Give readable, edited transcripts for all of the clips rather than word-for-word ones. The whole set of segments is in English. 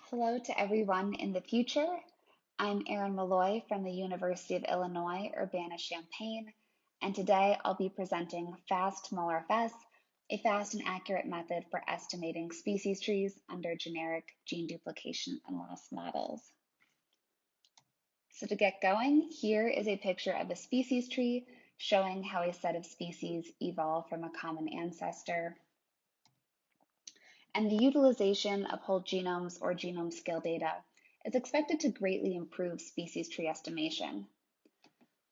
Hello to everyone in the future. I'm Erin Molloy from the University of Illinois, Urbana-Champaign, and today I'll be presenting FastMulRFS, a fast and accurate method for estimating species trees under generic gene duplication and loss models. So to get going, here is a picture of a species tree showing how a set of species evolve from a common ancestor. And the utilization of whole genomes or genome scale data is expected to greatly improve species tree estimation.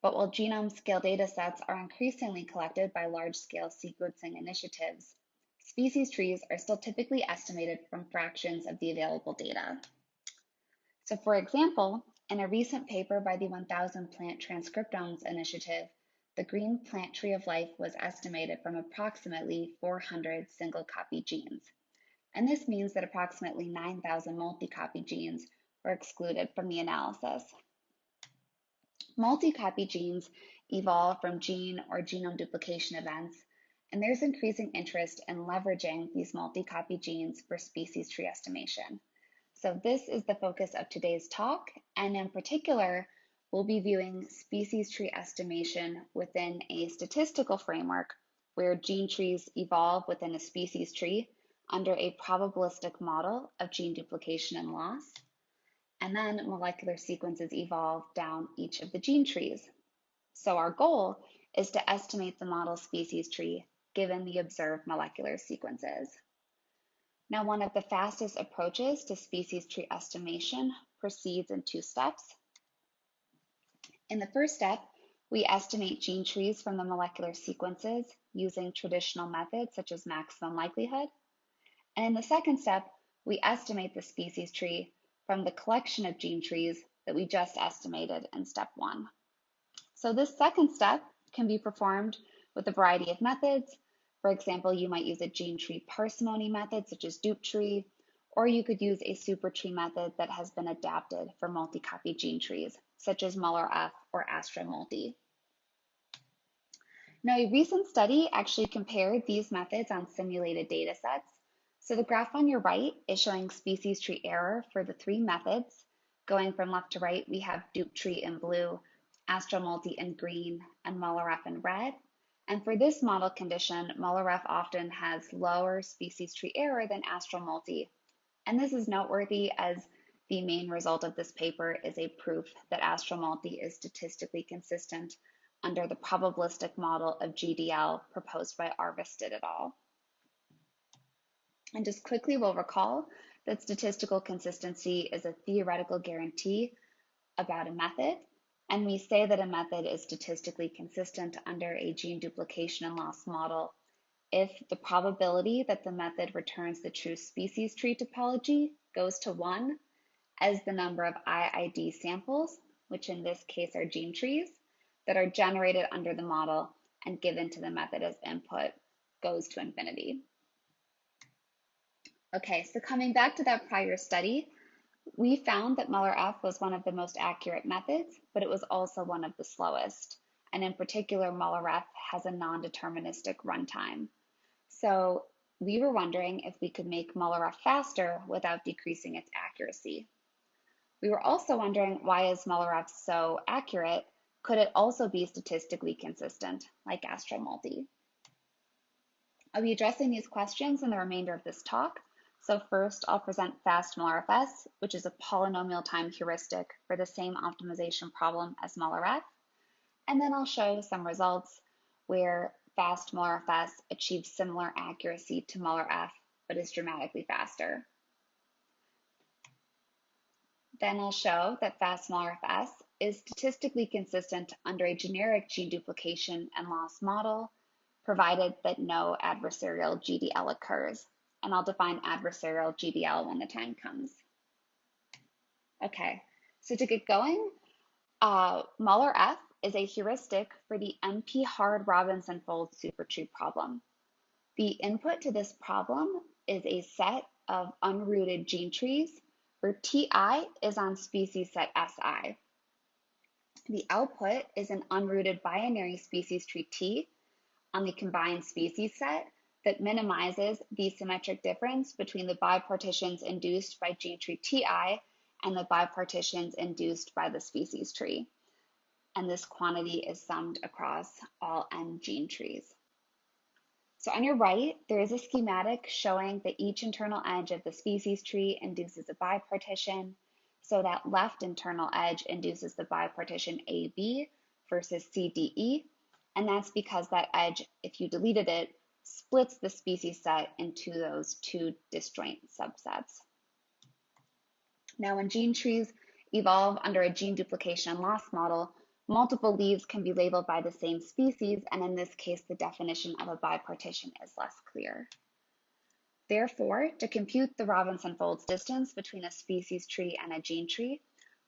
But while genome scale data sets are increasingly collected by large-scale sequencing initiatives, species trees are still typically estimated from fractions of the available data. So for example, in a recent paper by the 1000 Plant Transcriptomes Initiative, the green plant tree of life was estimated from approximately 400 single-copy genes. And this means that approximately 9,000 multi-copy genes were excluded from the analysis. Multi-copy genes evolve from gene or genome duplication events, and there's increasing interest in leveraging these multi-copy genes for species tree estimation. So this is the focus of today's talk, and in particular, we'll be viewing species tree estimation within a statistical framework where gene trees evolve within a species tree under a probabilistic model of gene duplication and loss, and then molecular sequences evolve down each of the gene trees. So our goal is to estimate the model species tree given the observed molecular sequences. Now, one of the fastest approaches to species tree estimation proceeds in two steps. In the first step, we estimate gene trees from the molecular sequences using traditional methods such as maximum likelihood. And in the second step, we estimate the species tree from the collection of gene trees that we just estimated in step one. So this second step can be performed with a variety of methods. For example, you might use a gene tree parsimony method such as dupe tree, or you could use a supertree method that has been adapted for multi-copy gene trees such as MulRF or AstroMulti. Now, a recent study actually compared these methods on simulated data sets. So the graph on your right is showing species tree error for the three methods. Going from left to right, we have dupe tree in blue, AstroMulti in green, and MulRF in red. And for this model condition, MulRF often has lower species tree error than AstroMulti. And this is noteworthy as the main result of this paper is a proof that AstroMulti is statistically consistent under the probabilistic model of GDL proposed by Arvested et al. And just quickly, we'll recall that statistical consistency is a theoretical guarantee about a method. And we say that a method is statistically consistent under a gene duplication and loss model if the probability that the method returns the true species tree topology goes to 1 as the number of IID samples, which in this case are gene trees, that are generated under the model and given to the method as input goes to infinity. Okay, so coming back to that prior study, we found that MulRF was one of the most accurate methods, but it was also one of the slowest. And in particular, MulRF has a non-deterministic runtime. So we were wondering if we could make MulRF faster without decreasing its accuracy. We were also wondering, why is MulRF so accurate? Could it also be statistically consistent like AstroMulti? I'll be addressing these questions in the remainder of this talk. So first, I'll present FastMulRFS, which is a polynomial time heuristic for the same optimization problem as MulRF. And then I'll show some results where FastMulRFS achieves similar accuracy to MulRF, but is dramatically faster. Then I'll show that FastMulRFS is statistically consistent under a generic gene duplication and loss model, provided that no adversarial GDL occurs. And I'll define adversarial GDL when the time comes. Okay, so to get going, MulRF is a heuristic for the NP-Hard-Robinson-Fold supertree problem. The input to this problem is a set of unrooted gene trees where TI is on species set SI. The output is an unrooted binary species tree T on the combined species set that minimizes the symmetric difference between the bipartitions induced by gene tree Ti and the bipartitions induced by the species tree. And this quantity is summed across all n gene trees. So on your right, there is a schematic showing that each internal edge of the species tree induces a bipartition. So that left internal edge induces the bipartition AB versus CDE. And that's because that edge, if you deleted it, splits the species set into those two disjoint subsets. Now, when gene trees evolve under a gene duplication and loss model, multiple leaves can be labeled by the same species, and in this case, the definition of a bipartition is less clear. Therefore, to compute the Robinson-Folds distance between a species tree and a gene tree,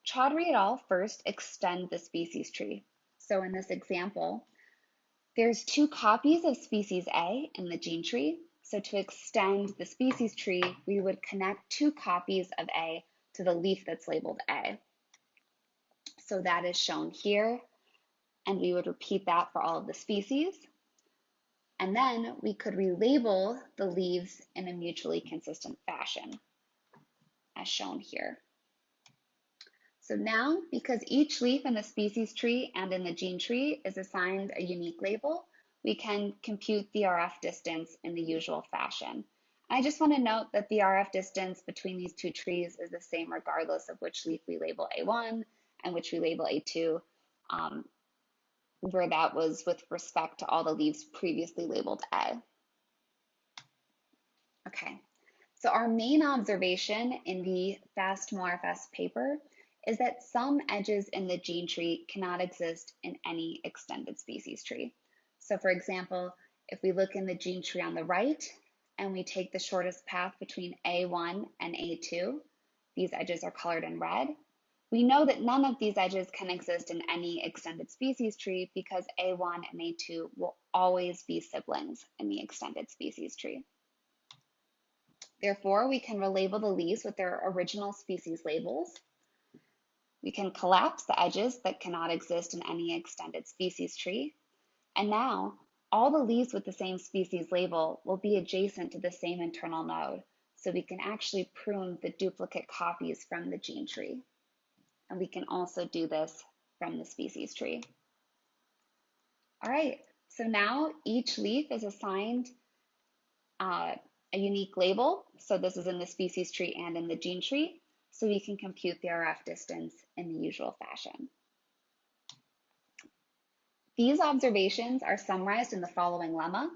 Chaudhry et al. First extend the species tree. So in this example, there's 2 copies of species A in the gene tree. So to extend the species tree, we would connect 2 copies of A to the leaf that's labeled A. So that is shown here, and we would repeat that for all of the species. And then we could relabel the leaves in a mutually consistent fashion, as shown here. So now, because each leaf in the species tree and in the gene tree is assigned a unique label, we can compute the RF distance in the usual fashion. I just want to note that the RF distance between these 2 trees is the same regardless of which leaf we label A1 and which we label A2, where that was with respect to all the leaves previously labeled A. Okay, so our main observation in the FastMulRFS paper is that some edges in the gene tree cannot exist in any extended species tree. So for example, if we look in the gene tree on the right and we take the shortest path between A1 and A2, these edges are colored in red. We know that none of these edges can exist in any extended species tree because A1 and A2 will always be siblings in the extended species tree. Therefore, we can relabel the leaves with their original species labels. We can collapse the edges that cannot exist in any extended species tree. And now, all the leaves with the same species label will be adjacent to the same internal node, so we can actually prune the duplicate copies from the gene tree. And we can also do this from the species tree. All right, so now each leaf is assigned a unique label. So this is in the species tree and in the gene tree. So we can compute the RF distance in the usual fashion. These observations are summarized in the following lemma.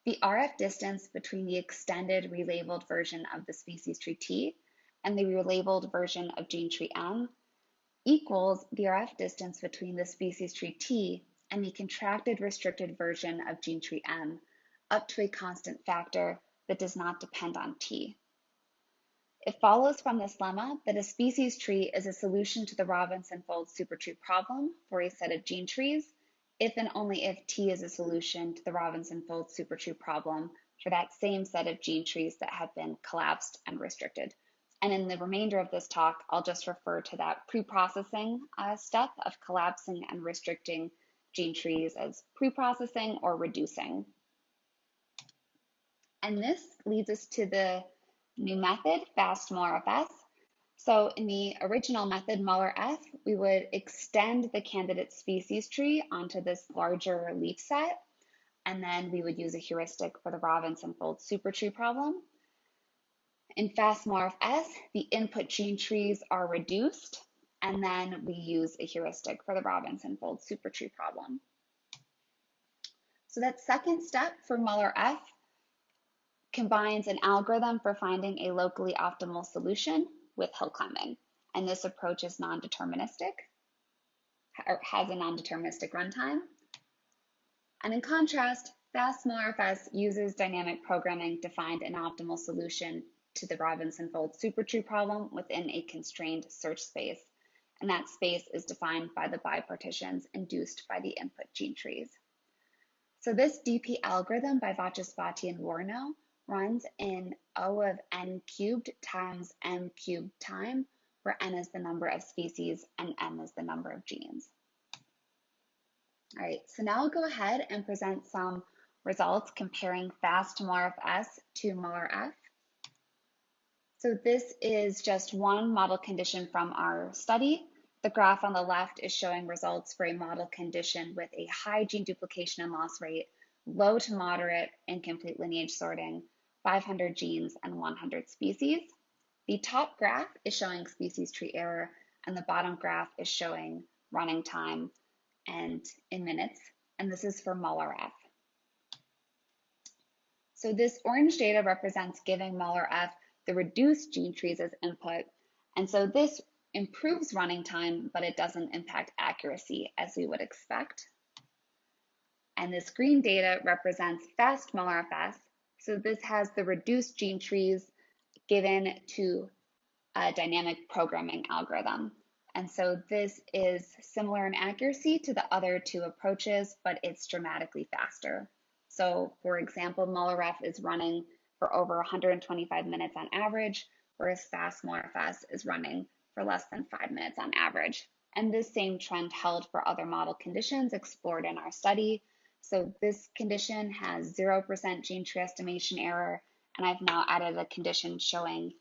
The RF distance between the extended relabeled version of the species tree T and the relabeled version of gene tree M equals the RF distance between the species tree T and the contracted restricted version of gene tree M up to a constant factor that does not depend on T. It follows from this lemma that a species tree is a solution to the Robinson-Folds supertree problem for a set of gene trees if and only if T is a solution to the Robinson-Folds supertree problem for that same set of gene trees that have been collapsed and restricted. And in the remainder of this talk, I'll just refer to that pre-processing step of collapsing and restricting gene trees as pre-processing or reducing. And this leads us to the new method, FastMulRFS. So in the original method, MulRF, we would extend the candidate species tree onto this larger leaf set, and then we would use a heuristic for the Robinson-Folds supertree problem. In FastMulRFS, the input gene trees are reduced, and then we use a heuristic for the Robinson-Folds supertree problem. So that second step for MulRF combines an algorithm for finding a locally optimal solution with hill climbing. And this approach is non-deterministic, or has a non-deterministic runtime. And in contrast, FastMulRFS uses dynamic programming to find an optimal solution to the Robinson-Folds supertree problem within a constrained search space. And that space is defined by the bipartitions induced by the input gene trees. So this DP algorithm by Vachaspati and Warno runs in O of n cubed times m cubed time, where n is the number of species and m is the number of genes. All right, so now I'll go ahead and present some results comparing FastMulRFS to MulRF. So this is just one model condition from our study. The graph on the left is showing results for a model condition with a high gene duplication and loss rate, low to moderate incomplete lineage sorting, 500 genes and 100 species. The top graph is showing species tree error, and the bottom graph is showing running time and in minutes, and this is for MulRF. So this orange data represents giving MulRF the reduced gene trees as input, and so this improves running time, but it doesn't impact accuracy as we would expect. And this green data represents FastMulRFS, so this has the reduced gene trees given to a dynamic programming algorithm. And so this is similar in accuracy to the other two approaches, but it's dramatically faster. So for example, MulRF is running for over 125 minutes on average, whereas FastMulRFS is running for less than 5 minutes on average. And this same trend held for other model conditions explored in our study. So this condition has 0% gene tree estimation error, and I've now added a condition showing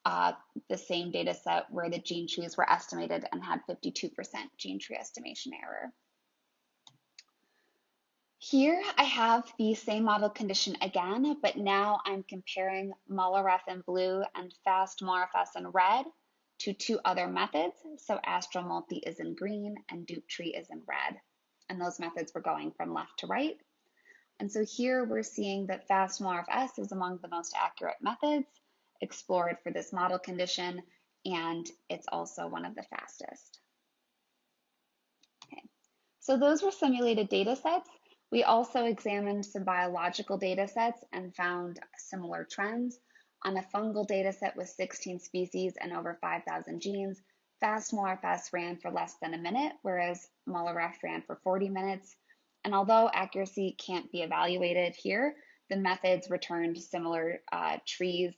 the same data set where the gene trees were estimated and had 52% gene tree estimation error. Here I have the same model condition again, but now I'm comparing MulRF in blue and FastMulRFS in red to two other methods. So AstralMulti is in green and DupTree is in red. And those methods were going from left to right. And so here we're seeing that FastMulRFS is among the most accurate methods explored for this model condition, and it's also one of the fastest. Okay. So those were simulated data sets. We also examined some biological data sets and found similar trends. On a fungal data set with 16 species and over 5,000 genes, FastMulRFS ran for less than a minute, whereas MulRF ran for 40 minutes. And although accuracy can't be evaluated here, the methods returned similar trees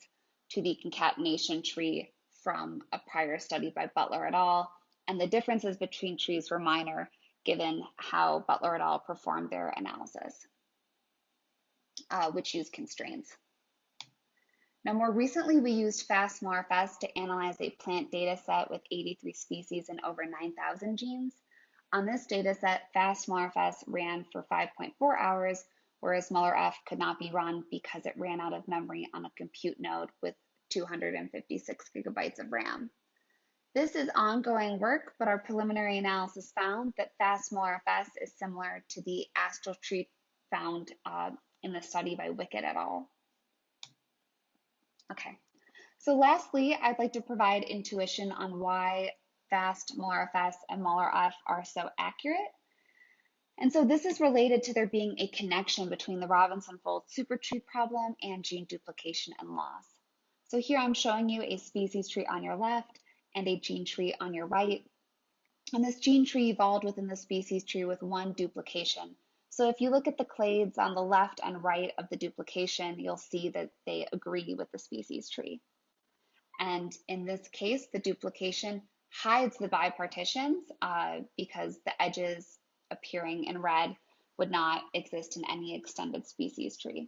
to the concatenation tree from a prior study by Butler et al. And the differences between trees were minor, given how Butler et al. Performed their analysis, which used constraints. Now, more recently, we used FastMulRFS to analyze a plant data set with 83 species and over 9,000 genes. On this data set, FastMulRFS ran for 5.4 hours, whereas MulRF could not be run because it ran out of memory on a compute node with 256 gigabytes of RAM. This is ongoing work, but our preliminary analysis found that FastMulRFS is similar to the Astral tree found in the study by Wickett et al. Okay, so lastly, I'd like to provide intuition on why FastMulRFS and MulRF are so accurate. And so this is related to there being a connection between the Robinson-Fold supertree problem and gene duplication and loss. So here I'm showing you a species tree on your left and a gene tree on your right. And this gene tree evolved within the species tree with one duplication. So if you look at the clades on the left and right of the duplication, you'll see that they agree with the species tree. And in this case, the duplication hides the bipartitions because the edges appearing in red would not exist in any extended species tree.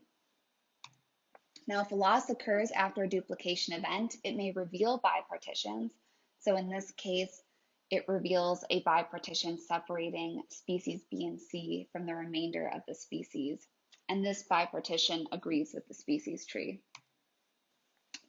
Now, if a loss occurs after a duplication event, it may reveal bipartitions. So in this case, it reveals a bipartition separating species B and C from the remainder of the species. And this bipartition agrees with the species tree.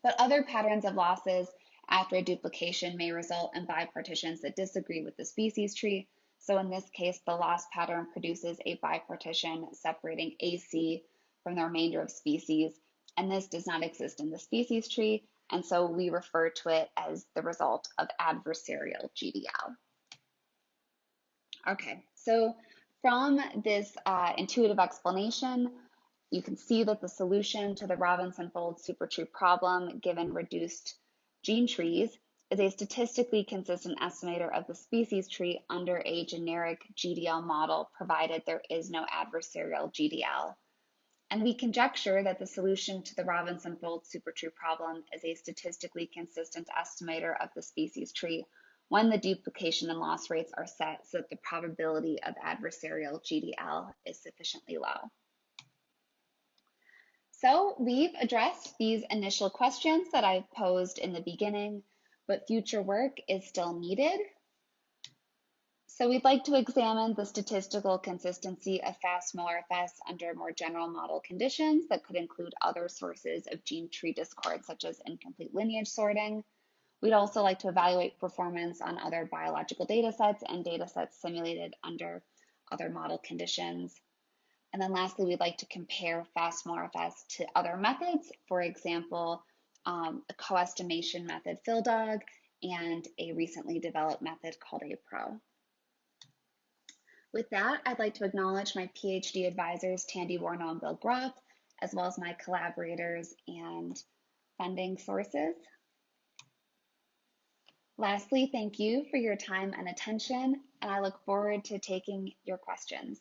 But other patterns of losses after a duplication may result in bipartitions that disagree with the species tree. So in this case, the loss pattern produces a bipartition separating AC from the remainder of species, and this does not exist in the species tree, and so we refer to it as the result of adversarial GDL. Okay, so from this intuitive explanation, you can see that the solution to the Robinson-Fold supertree problem, given reduced gene trees, is a statistically consistent estimator of the species tree under a generic GDL model, provided there is no adversarial GDL. And we conjecture that the solution to the Robinson-Fold supertree problem is a statistically consistent estimator of the species tree when the duplication and loss rates are set so that the probability of adversarial GDL is sufficiently low. So we've addressed these initial questions that I posed in the beginning, but future work is still needed. So we'd like to examine the statistical consistency of FastMulRFS under more general model conditions that could include other sources of gene tree discord, such as incomplete lineage sorting. We'd also like to evaluate performance on other biological data sets and data sets simulated under other model conditions. And then lastly, we'd like to compare FastMulRFS to other methods, for example, a co-estimation method, PhilDog, and a recently developed method called APRO. With that, I'd like to acknowledge my PhD advisors, Tandy Warno and Bill Groff, as well as my collaborators and funding sources. Lastly, thank you for your time and attention, and I look forward to taking your questions.